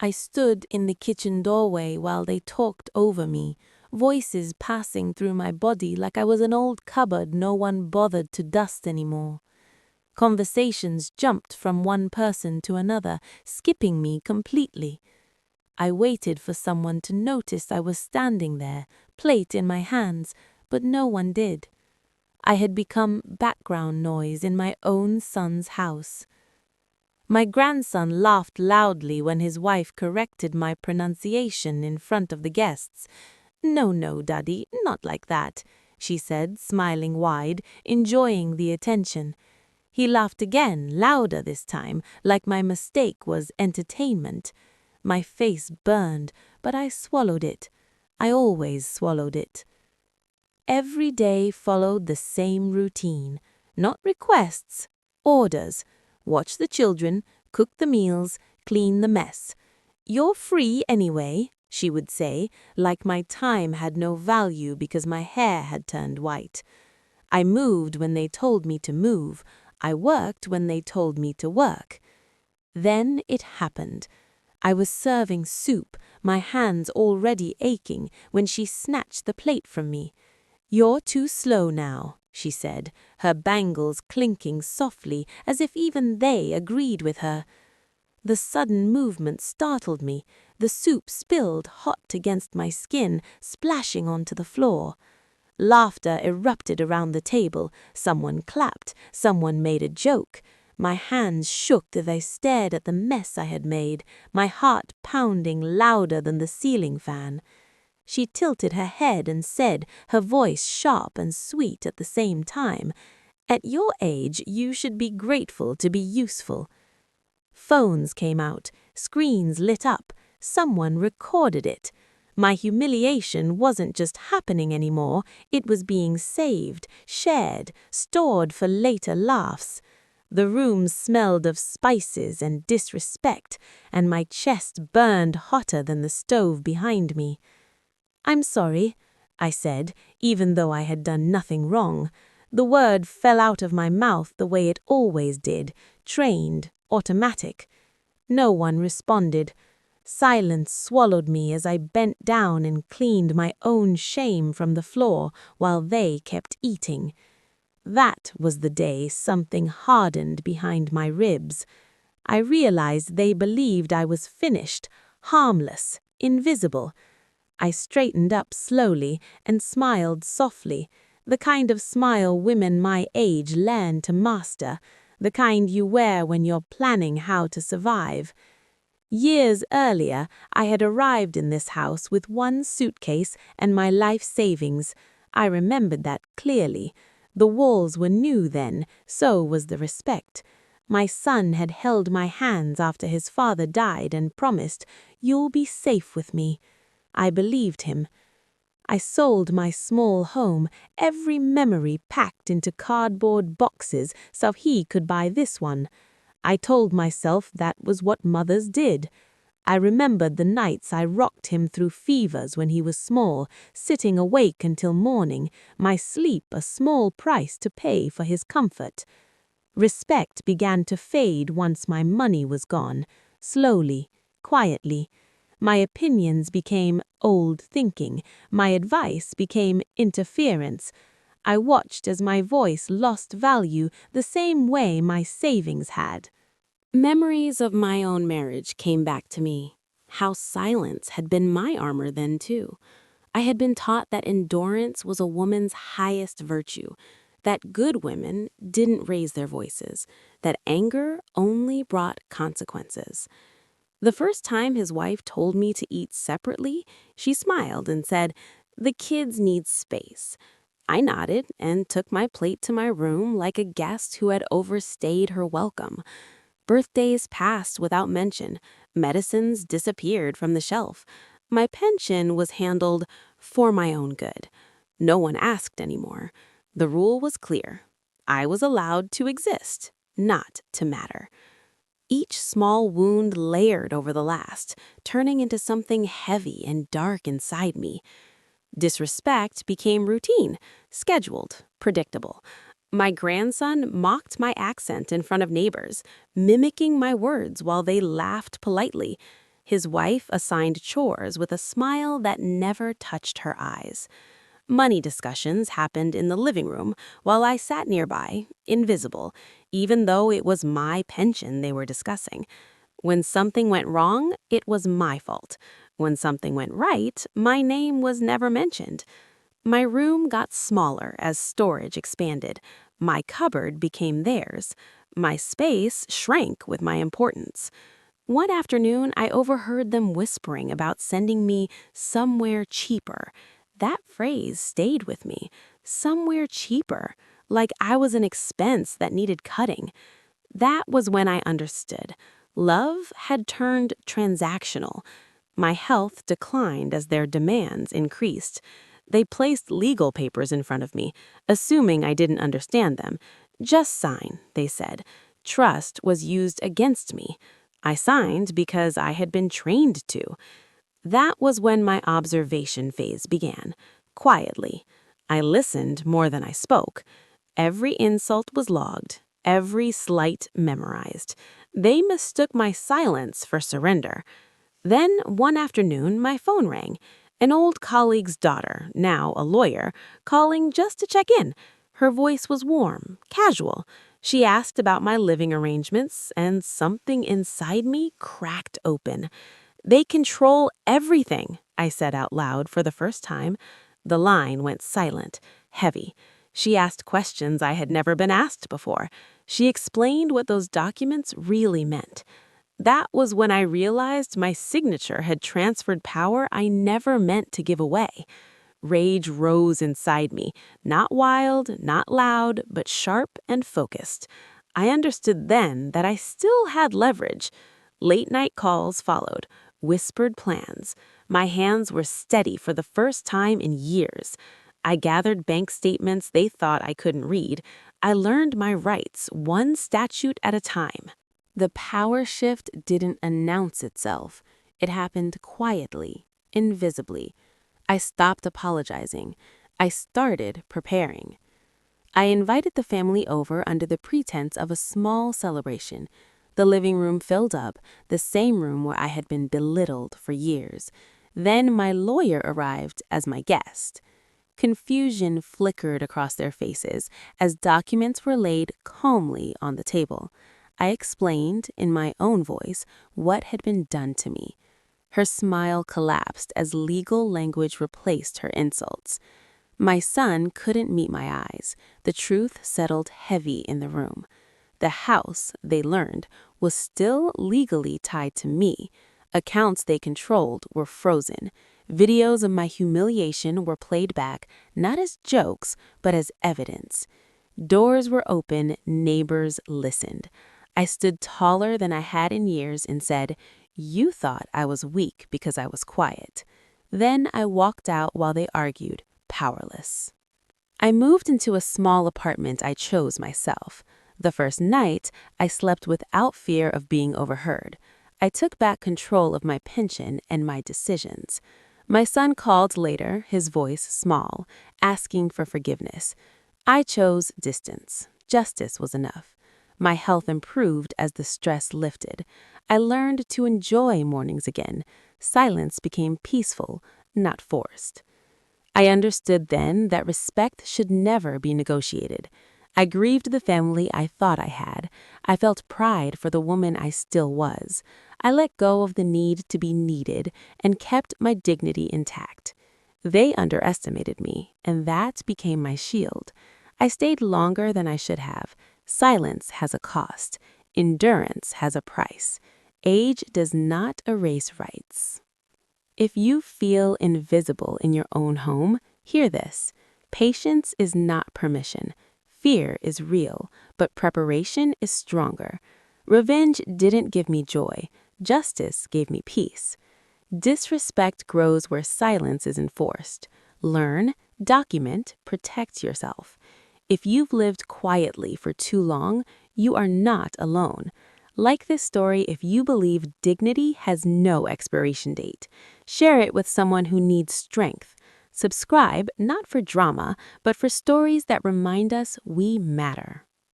I stood in the kitchen doorway while they talked over me, voices passing through my body like I was an old cupboard no one bothered to dust anymore. Conversations jumped from one person to another, skipping me completely. I waited for someone to notice I was standing there, plate in my hands, but no one did. I had become background noise in my own son's house. My grandson laughed loudly when his wife corrected my pronunciation in front of the guests. "No, no, Daddy, not like that," she said, smiling wide, enjoying the attention. He laughed again, louder this time, like my mistake was entertainment. My face burned, but I swallowed it. I always swallowed it. Every day followed the same routine. Not requests, orders. Watch the children, cook the meals, clean the mess. "You're free anyway," she would say, like my time had no value because my hair had turned white. I moved when they told me to move. I worked when they told me to work. Then it happened. I was serving soup, my hands already aching, when she snatched the plate from me. "You're too slow now," she said, her bangles clinking softly as if even they agreed with her. The sudden movement startled me. The soup spilled hot against my skin, splashing onto the floor. Laughter erupted around the table. Someone clapped. Someone made a joke. My hands shook as I stared at the mess I had made, my heart pounding louder than the ceiling fan. She tilted her head and said, her voice sharp and sweet at the same time, "At your age, you should be grateful to be useful." Phones came out, screens lit up, someone recorded it. My humiliation wasn't just happening anymore, it was being saved, shared, stored for later laughs. The room smelled of spices and disrespect, and my chest burned hotter than the stove behind me. "I'm sorry," I said, even though I had done nothing wrong. The word fell out of my mouth the way it always did, trained, automatic. No one responded. Silence swallowed me as I bent down and cleaned my own shame from the floor while they kept eating. That was the day something hardened behind my ribs. I realized they believed I was finished, harmless, invisible. I straightened up slowly and smiled softly, the kind of smile women my age learn to master, the kind you wear when you're planning how to survive. Years earlier, I had arrived in this house with one suitcase and my life savings. I remembered that clearly. The walls were new then, so was the respect. My son had held my hands after his father died and promised, "You'll be safe with me." I believed him. I sold my small home, every memory packed into cardboard boxes so he could buy this one. I told myself that was what mothers did. I remembered the nights I rocked him through fevers when he was small, sitting awake until morning, my sleep a small price to pay for his comfort. Respect began to fade once my money was gone, slowly, quietly. My opinions became old thinking. My advice became interference. I watched as my voice lost value the same way my savings had. Memories of my own marriage came back to me. How silence had been my armor then, too. I had been taught that endurance was a woman's highest virtue, that good women didn't raise their voices, that anger only brought consequences. The first time his wife told me to eat separately, she smiled and said, "The kids need space." I nodded and took my plate to my room like a guest who had overstayed her welcome. Birthdays passed without mention. Medicines disappeared from the shelf. My pension was handled for my own good. No one asked anymore. The rule was clear. I was allowed to exist, not to matter. Each small wound layered over the last, turning into something heavy and dark inside me. Disrespect became routine, scheduled, predictable. My grandson mocked my accent in front of neighbors, mimicking my words while they laughed politely. His wife assigned chores with a smile that never touched her eyes. Money discussions happened in the living room while I sat nearby, invisible, even though it was my pension they were discussing. When something went wrong, it was my fault. When something went right, my name was never mentioned. My room got smaller as storage expanded. My cupboard became theirs. My space shrank with my importance. One afternoon, I overheard them whispering about sending me somewhere cheaper. That phrase stayed with me. Somewhere cheaper, like I was an expense that needed cutting. That was when I understood. Love had turned transactional. My health declined as their demands increased. They placed legal papers in front of me, assuming I didn't understand them. Just sign, they said. Trust was used against me. I signed because I had been trained to. That was when my observation phase began. Quietly. I listened more than I spoke. Every insult was logged, every slight memorized. They mistook my silence for surrender. Then, one afternoon, my phone rang. An old colleague's daughter, now a lawyer, calling just to check in. Her voice was warm, casual. She asked about my living arrangements, and something inside me cracked open. "They control everything," I said out loud for the first time. The line went silent, heavy. She asked questions I had never been asked before. She explained what those documents really meant. That was when I realized my signature had transferred power I never meant to give away. Rage rose inside me, not wild, not loud, but sharp and focused. I understood then that I still had leverage. Late-night calls followed, whispered plans. My hands were steady for the first time in years. I gathered bank statements they thought I couldn't read. I learned my rights, one statute at a time. The power shift didn't announce itself. It happened quietly, invisibly. I stopped apologizing. I started preparing. I invited the family over under the pretense of a small celebration. The living room filled up, the same room where I had been belittled for years. Then my lawyer arrived as my guest. Confusion flickered across their faces as documents were laid calmly on the table. I explained, in my own voice, what had been done to me. Her smile collapsed as legal language replaced her insults. My son couldn't meet my eyes. The truth settled heavy in the room. The house, they learned, was still legally tied to me. Accounts they controlled were frozen. Videos of my humiliation were played back, not as jokes, but as evidence. Doors were open, neighbors listened. I stood taller than I had in years and said, "You thought I was weak because I was quiet." Then I walked out while they argued, powerless. I moved into a small apartment I chose myself. The first night, I slept without fear of being overheard. I took back control of my pension and my decisions. My son called later, his voice small, asking for forgiveness. I chose distance. Justice was enough. My health improved as the stress lifted. I learned to enjoy mornings again. Silence became peaceful, not forced. I understood then that respect should never be negotiated. I grieved the family I thought I had. I felt pride for the woman I still was. I let go of the need to be needed and kept my dignity intact. They underestimated me, and that became my shield. I stayed longer than I should have. Silence has a cost. Endurance has a price. Age does not erase rights. If you feel invisible in your own home, hear this. Patience is not permission. Fear is real, but preparation is stronger. Revenge didn't give me joy. Justice gave me peace. Disrespect grows where silence is enforced. Learn, document, protect yourself. If you've lived quietly for too long, you are not alone. Like this story if you believe dignity has no expiration date. Share it with someone who needs strength. Subscribe, not for drama, but for stories that remind us we matter.